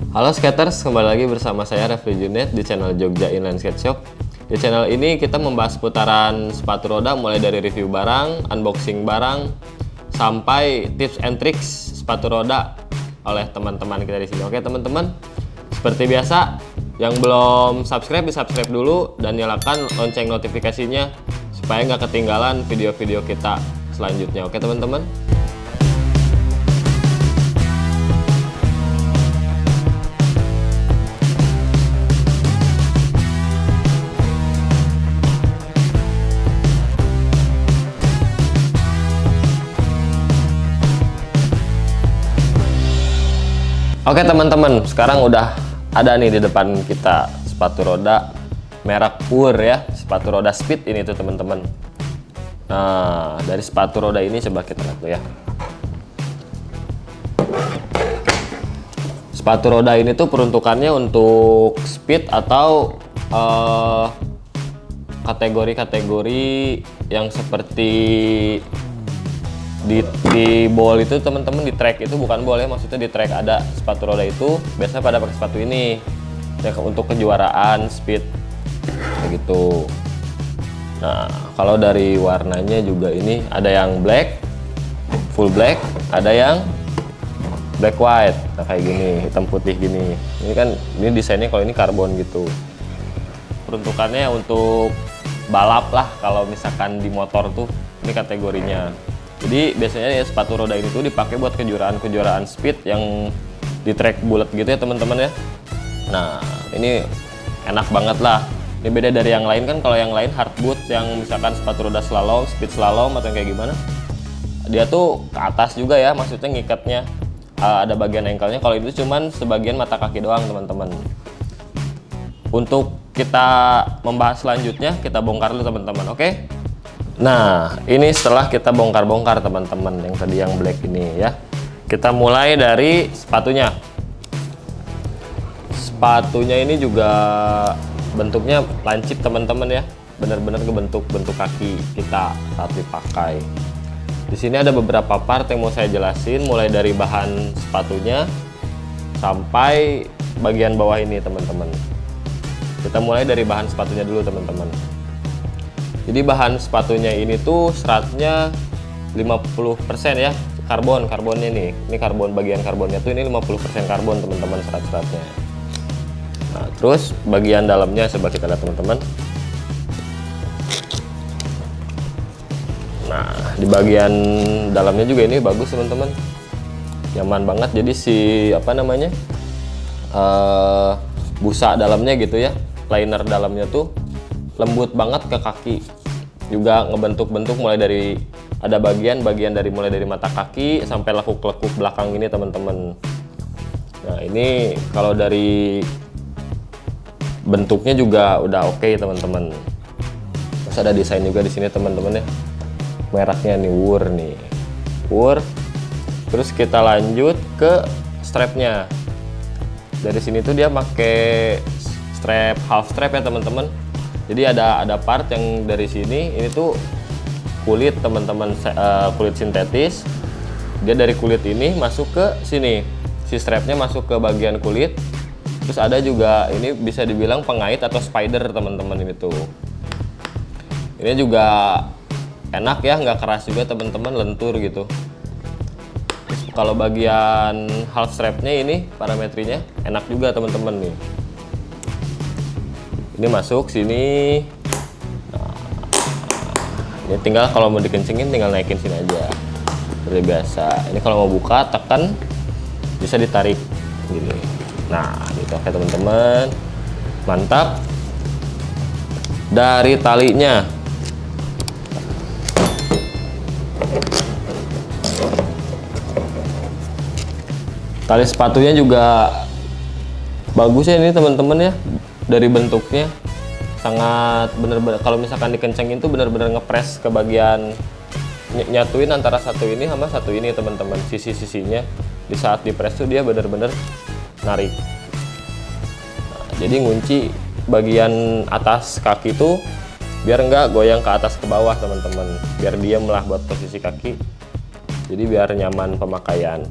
Halo skaters, kembali lagi bersama saya Refli Junet di channel Jogja Inline Skate Shop. Di channel ini kita membahas putaran sepatu roda mulai dari review barang, unboxing barang, sampai tips and tricks sepatu roda oleh teman-teman kita di sini. Oke teman-teman, seperti biasa, yang belum subscribe di subscribe dulu dan nyalakan lonceng notifikasinya supaya nggak ketinggalan video-video kita selanjutnya. Oke teman-teman. Oke teman-teman, sekarang udah ada nih di depan kita sepatu roda merek Pur ya, sepatu roda speed ini tuh teman-teman. Nah, dari sepatu roda ini coba kita lihat tuh ya. Sepatu roda ini tuh peruntukannya untuk speed atau kategori-kategori yang seperti di ball itu teman-teman, di track itu bukan ball ya, maksudnya di track ada sepatu roda itu biasanya pada pakai sepatu ini ya, untuk kejuaraan speed kayak gitu. Nah, kalau dari warnanya juga ini ada yang black, full black, ada yang black white, nah kayak gini, hitam putih gini. Ini kan ini desainnya kalau ini karbon gitu. Peruntukannya untuk balap lah, kalau misalkan di motor tuh ini kategorinya. Jadi biasanya ya sepatu roda ini tuh dipakai buat kejuaraan speed yang di track bulat gitu ya teman-teman ya. Nah ini enak banget lah. Ini beda dari yang lain kan, kalau yang lain hard boot yang misalkan sepatu roda slalom, speed slalom atau kayak gimana, dia tuh ke atas juga ya, maksudnya ngikatnya ada bagian ankle-nya. Kalau itu cuman sebagian mata kaki doang teman-teman. Untuk kita membahas selanjutnya, kita bongkar dulu teman-teman, oke? Nah, ini setelah kita bongkar-bongkar teman-teman, yang tadi yang black ini ya. Kita mulai dari sepatunya. Sepatunya ini juga bentuknya lancip teman-teman ya. Benar-benar kebentuk kaki kita saat dipakai. Di sini ada beberapa part yang mau saya jelasin, mulai dari bahan sepatunya sampai bagian bawah ini teman-teman. Kita mulai dari bahan sepatunya dulu teman-teman. Jadi bahan sepatunya ini tuh seratnya 50% ya, karbonnya nih. Ini karbon, bagian karbonnya tuh ini 50% karbon teman-teman, serat-seratnya. Nah, terus bagian dalamnya coba kita lihat teman-teman. Nah, di bagian dalamnya juga ini bagus teman-teman. Nyaman banget. Jadi si apa namanya? Busa dalamnya gitu ya. Liner dalamnya tuh lembut banget ke kaki, juga ngebentuk-bentuk mulai dari ada bagian dari mulai dari mata kaki sampai lekuk-lekuk belakang ini teman-teman. Nah ini kalau dari bentuknya juga udah oke teman-teman. Terus ada desain juga di sini teman-teman ya, mereknya nih Wur nih, Wur. Terus kita lanjut ke strapnya. Dari sini tuh dia pakai strap half strap ya teman-teman. Jadi ada part yang dari sini, ini tuh kulit teman-teman, kulit sintetis. Dia dari kulit ini masuk ke sini, si strapnya masuk ke bagian kulit. Terus ada juga ini bisa dibilang pengait atau spider teman-teman ini tuh. Ini juga enak ya, nggak keras juga teman-teman, lentur gitu. Terus kalau bagian half strapnya ini parametrinya enak juga teman-teman nih. Ini masuk sini. Nah, ini tinggal kalau mau dikencengin tinggal naikin sini aja seperti biasa. Ini kalau mau buka tekan bisa ditarik gini. Nah gitu. Oke teman-teman, mantap. Dari talinya, tali sepatunya juga bagus ya ini teman-teman ya. Dari bentuknya sangat bener-bener, kalau misalkan dikencengin tuh bener-bener ngepres ke bagian, nyatuin antara satu ini sama satu ini teman-teman, sisi-sisinya. Di saat dipres tuh dia bener-bener narik. Nah, jadi ngunci bagian atas kaki tuh biar nggak goyang ke atas ke bawah teman-teman, biar diam lah buat posisi kaki, jadi biar nyaman pemakaian.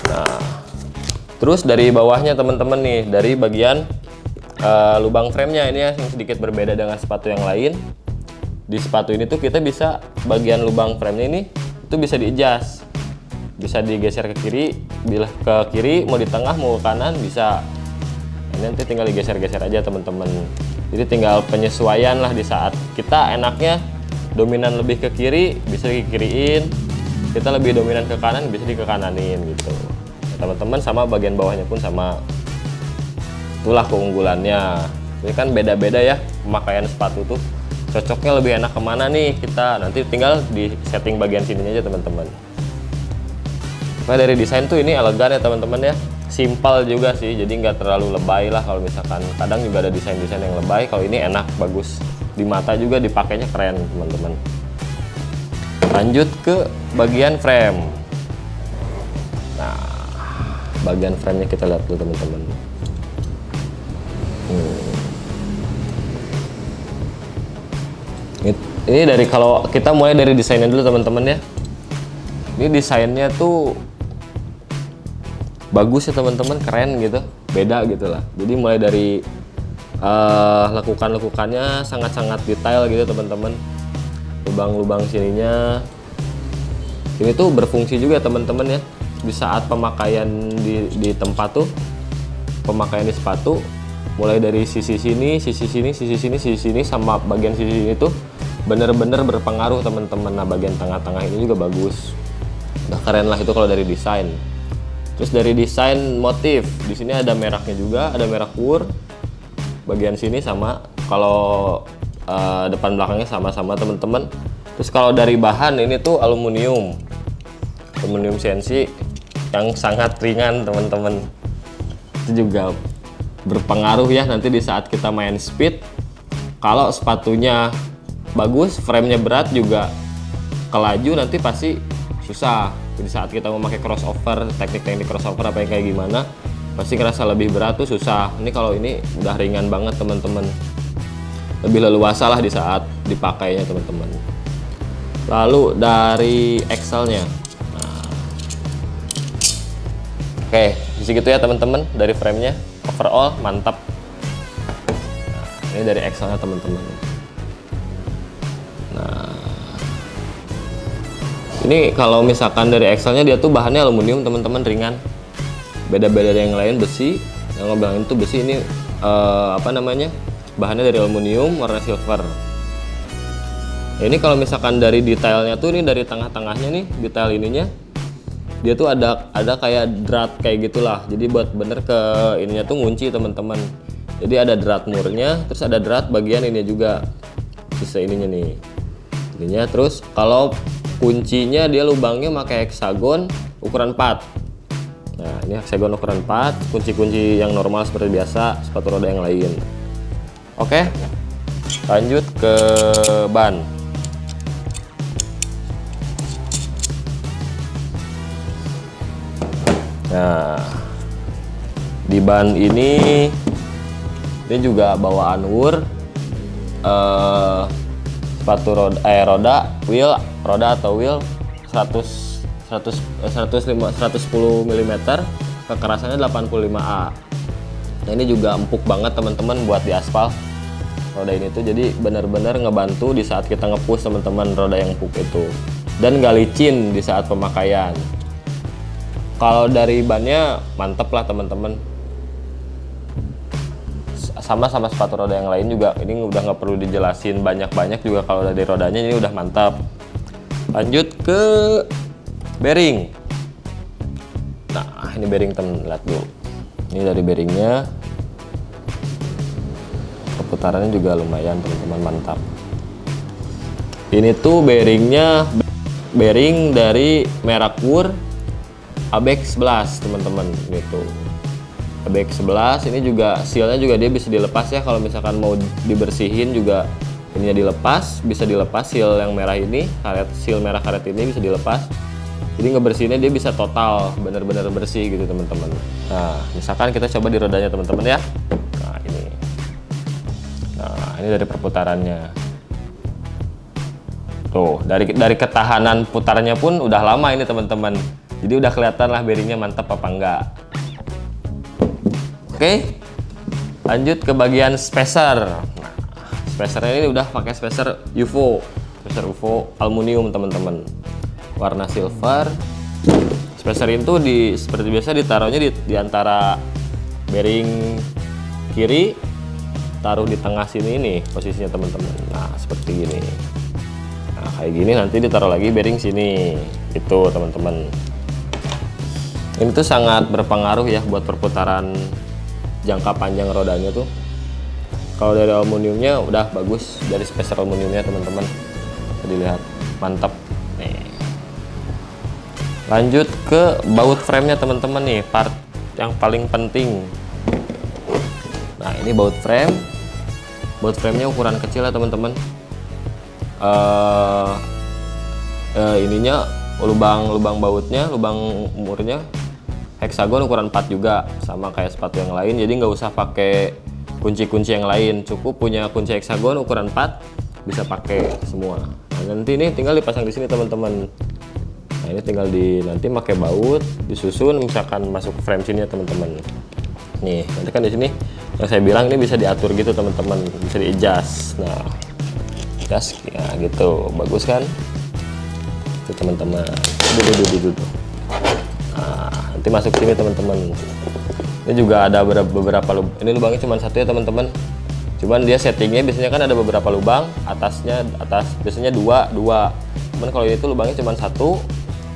Nah Terus dari bawahnya teman-teman nih, dari bagian lubang framenya ini ya, yang sedikit berbeda dengan sepatu yang lain. Di sepatu ini tuh kita bisa bagian lubang framenya ini itu bisa di-adjust, bisa digeser ke kiri, bila ke kiri, mau di tengah mau ke kanan bisa. Ini nanti tinggal digeser-geser aja teman-teman. Jadi tinggal penyesuaian lah, di saat kita enaknya dominan lebih ke kiri bisa dikiriin, kita lebih dominan ke kanan bisa di ke kananin gitu teman-teman. Sama bagian bawahnya pun sama, itulah keunggulannya. Ini kan beda-beda ya pemakaian sepatu tuh, cocoknya lebih enak kemana nih, kita nanti tinggal di setting bagian sininya aja teman-teman. Nah, dari desain tuh ini elegan ya teman-teman ya, simpel juga sih, jadi nggak terlalu lebay lah. Kalau misalkan kadang juga ada desain-desain yang lebay, kalau ini enak, bagus di mata juga, dipakainya keren teman-teman. Lanjut ke bagian frame. Nah, bagian framenya kita lihat dulu teman-teman. Ini dari, kalau kita mulai dari desainnya dulu teman-teman ya. Ini desainnya tuh bagus ya teman-teman, keren gitu, beda gitu lah. Jadi mulai dari lekukan-lekukannya sangat-sangat detail gitu teman-teman. Lubang-lubang sininya ini tuh berfungsi juga teman-teman ya. Di saat pemakaian di tempat tuh, pemakaian di sepatu, mulai dari sisi sini, sisi sini, sisi sini, sisi sini, sama bagian sisi sini tuh bener-bener berpengaruh teman-teman. Nah, bagian tengah-tengah ini juga bagus. Udah keren lah itu kalau dari desain. Terus dari desain motif, di sini ada mereknya juga, ada merek WUR. Bagian sini sama, kalau depan belakangnya sama-sama teman-teman. Terus kalau dari bahan ini tuh aluminium CNC yang sangat ringan teman-teman. Itu juga berpengaruh ya nanti di saat kita main speed. Kalau sepatunya bagus, framenya berat juga kelaju nanti pasti susah. Di saat kita memakai crossover, teknik-teknik crossover apa yang kayak gimana, pasti ngerasa lebih berat tuh susah. Ini kalau ini udah ringan banget teman-teman, lebih leluasa lah di saat dipakainya teman-teman. Lalu dari axle-nya, nah, oke, segitu ya teman-teman dari framenya. Overall mantap. Nah, ini dari axle-nya teman-teman. Nah, ini kalau misalkan dari axle-nya, dia tuh bahannya aluminium teman-teman, ringan. Beda-beda dari yang lain besi. Yang ngobrolin itu besi, ini apa namanya? Bahannya dari aluminium warna silver. Nah, ini kalau misalkan dari detailnya tuh, ini dari tengah-tengahnya nih, detail ininya dia tuh ada kayak drat kayak gitulah. Jadi buat bener ke ininya tuh ngunci teman-teman. Jadi ada drat murnya, terus ada drat bagian ini juga, sisa ininya nih, ininya. Terus kalau kuncinya dia lubangnya pakai hexagon ukuran 4. Nah, ini hexagon ukuran 4, kunci-kunci yang normal seperti biasa sepatu roda yang lain. Oke, lanjut ke ban. Nah, di ban ini juga bawaan WUR, sepatu roda roda atau wheel 110 mm, kekerasannya 85A. Nah, ini juga empuk banget teman-teman buat di aspal roda ini tuh, jadi benar-benar ngebantu di saat kita nge-push teman-teman roda yang empuk itu, dan nggak licin di saat pemakaian. Kalau dari bannya mantep lah teman-teman, sama sepatu roda yang lain juga. Ini udah nggak perlu dijelasin banyak-banyak juga, kalau dari rodanya ini udah mantap. Lanjut ke bearing. Nah, ini bearing teman, lihat dulu. Ini dari bearingnya, perputarannya juga lumayan teman-teman, mantap. Ini tuh bearingnya bearing dari merek WUR ABX 11 teman-teman gitu. ABX 11 ini juga sealnya juga dia bisa dilepas ya, kalau misalkan mau dibersihin juga ininya dilepas, bisa dilepas seal yang merah ini, seal merah karet ini bisa dilepas. Jadi ngebersihinnya dia bisa total, bener-bener bersih gitu teman-teman. Nah, misalkan kita coba di rodanya teman-teman ya. Nah, ini dari perputarannya. Tuh, dari ketahanan putarnya pun udah lama ini teman-teman. Jadi udah kelihatan lah bearingnya mantap apa enggak. Oke, lanjut ke bagian spacer. Nah, spacernya ini udah pakai spacer UFO aluminium teman-teman, warna silver. Spacer itu seperti biasa ditaruhnya di antara bearing kiri, taruh di tengah sini nih posisinya teman-teman. Nah seperti gini. Nah kayak gini nanti ditaruh lagi bearing sini, itu teman-teman. Ini tuh sangat berpengaruh ya buat perputaran jangka panjang rodanya tuh. Kalau dari aluminiumnya udah bagus, dari spacer aluminiumnya teman-teman. Bisa dilihat, mantap. Nih. Lanjut ke baut frame-nya teman-teman nih, part yang paling penting. Nah ini baut frame. Baut frame-nya ukuran kecil ya teman-teman. Ininya lubang bautnya, lubang murnya heksagon ukuran 4 juga, sama kayak sepatu yang lain. Jadi nggak usah pakai kunci-kunci yang lain, cukup punya kunci heksagon ukuran 4 bisa pakai semua. Nah, nanti ini tinggal dipasang di sini teman-teman. Nah ini tinggal nanti pakai baut disusun, misalkan masuk ke frame sini ya teman-teman. Nih nanti kan di sini yang saya bilang ini bisa diatur gitu teman-teman, bisa di-adjust. Nah adjust ya gitu, bagus kan itu teman-teman. Nah nanti masuk sini teman-teman. Ini juga ada beberapa lubang. Ini lubangnya cuma satu ya teman-teman, cuman dia settingnya biasanya kan ada beberapa lubang, atas biasanya dua. Cuman kalau ini tuh lubangnya cuma satu,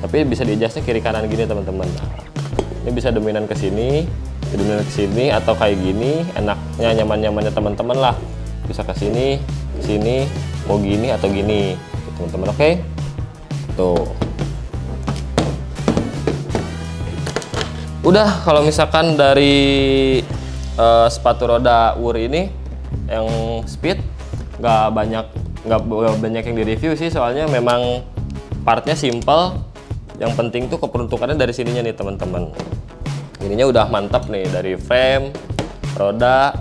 tapi bisa di-adjustnya kiri kanan gini teman-teman. Nah, ini bisa dominan ke sini, atau kayak gini, enaknya nyaman-nyamannya teman-teman lah. Bisa ke sini, mau gini atau gini, teman-teman. Oke, tuh. Udah, kalau misalkan dari sepatu roda WOOR ini yang speed nggak banyak yang direview sih, soalnya memang partnya simple. Yang penting tuh keperuntukannya dari sininya nih teman-teman. Ininya udah mantap nih, dari frame, roda,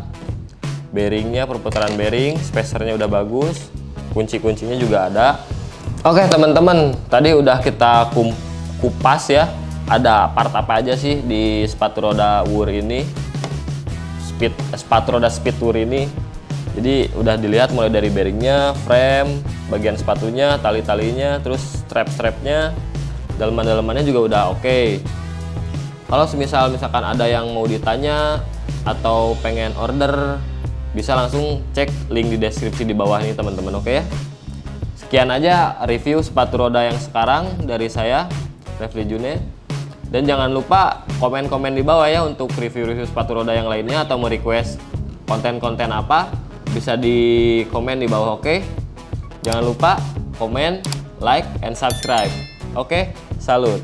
bearingnya, perputaran bearing, spacernya udah bagus, kunci-kuncinya juga ada. Oke teman-teman, tadi udah kita kupas ya, ada part apa aja sih di sepatu roda WOOR ini, sepatu roda speed WOOR ini. Jadi udah dilihat mulai dari bearingnya, frame, bagian sepatunya, tali-talinya, terus strap-strapnya, dalaman-dalamannya juga udah oke. Kalau misalkan ada yang mau ditanya atau pengen order, bisa langsung cek link di deskripsi di bawah ini teman-teman. Oke ya. Sekian aja review sepatu roda yang sekarang dari saya, Refli June. Dan jangan lupa komen-komen di bawah ya untuk review-review sepatu roda yang lainnya, atau mau request konten-konten apa, bisa di komen di bawah. Oke. Jangan lupa komen, like, and subscribe. Oke, salut.